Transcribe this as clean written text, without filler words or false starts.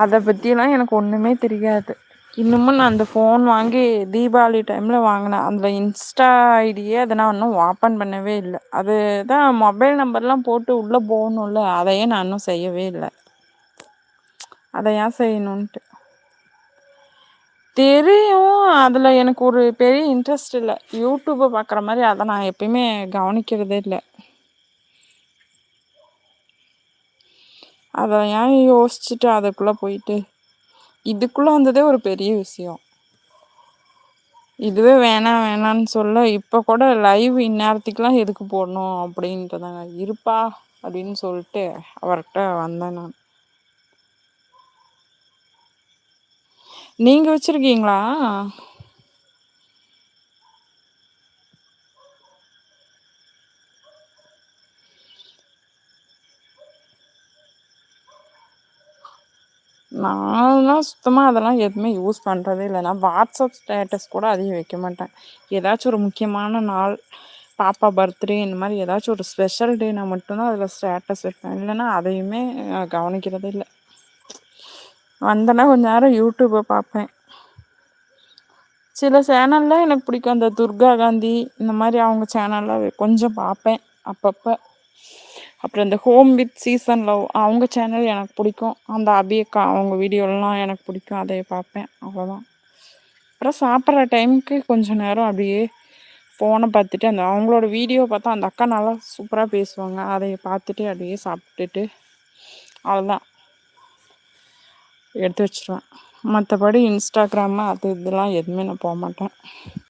அதை பற்றிலாம் எனக்கு ஒன்றுமே தெரியாது. இன்னமும் நான் அந்த ஃபோன் வாங்கி தீபாவளி டைமில் வாங்கினேன். அதில் இன்ஸ்டா ஐடியே அதை நான் இன்னும் ஓப்பன் பண்ணவே இல்லை. அது தான் மொபைல் நம்பர்லாம் போட்டு உள்ளே போகணும்ல, அதையே நான் இன்னும் செய்யவே இல்லை. அதை ஏன் செய்யணுன்ட்டு தெரியும். அதில் எனக்கு ஒரு பெரிய இன்ட்ரெஸ்ட் இல்லை. யூடியூப்பை பார்க்குற மாதிரி அதை நான் எப்பயுமே கவனிக்கிறதே இல்லை. அதை ஏன் யோசிச்சுட்டு அதுக்குள்ளே போயிட்டு இதுக்குள்ளே வந்ததே ஒரு பெரிய விஷயம். இதுவே வேணாம் வேணான்னு சொல்ல இப்போ கூட லைவ் இந்நேரத்துக்குலாம் எதுக்கு போடணும் அப்படின்றதாங்க இருப்பா அப்படின்னு சொல்லிட்டு அவர்கிட்ட வந்தேன் நான். நீங்கள் வச்சுருக்கீங்களா? நான்லாம் சுத்தமாக அதெல்லாம் எதுவுமே யூஸ் பண்ணுறதே இல்லை. நான் வாட்ஸ்அப் ஸ்டேட்டஸ் கூட அதிகம் வைக்க மாட்டேன். ஏதாச்சும் ஒரு முக்கியமான நாள், பாப்பா பர்த்டே, இந்த மாதிரி ஏதாச்சும் ஒரு ஸ்பெஷல் டேனா மட்டும்தான் அதில் ஸ்டேட்டஸ் வைப்பேன். இல்லைன்னா அதையுமே கவனிக்கிறதே இல்லை. வந்தேன்னா கொஞ்ச நேரம் யூடியூப்பை பார்ப்பேன். சில சேனலில் எனக்கு பிடிக்கும். அந்த துர்கா காந்தி இந்த மாதிரி அவங்க சேனலில் கொஞ்சம் பார்ப்பேன் அப்பப்போ. அப்புறம் இந்த ஹோம் வித் சீசன் லவ் அவங்க சேனல் எனக்கு பிடிக்கும். அந்த அபியக்கா அவங்க வீடியோலாம் எனக்கு பிடிக்கும், அதை பார்ப்பேன். அவ்வளோதான். அப்புறம் சாப்பிட்ற டைமுக்கு கொஞ்சம் நேரம் அப்படியே ஃபோனை பார்த்துட்டு அந்த அவங்களோட வீடியோ பார்த்தா அந்த அக்கா நல்லா சூப்பராக பேசுவாங்க, அதை பார்த்துட்டு அப்படியே சாப்பிட்டுட்டு அவ்வளோதான் எடுத்து வச்சிருவேன். மற்றபடி இன்ஸ்டாகிராமு அது இதெல்லாம் எதுவுமே நான் போக மாட்டேன்.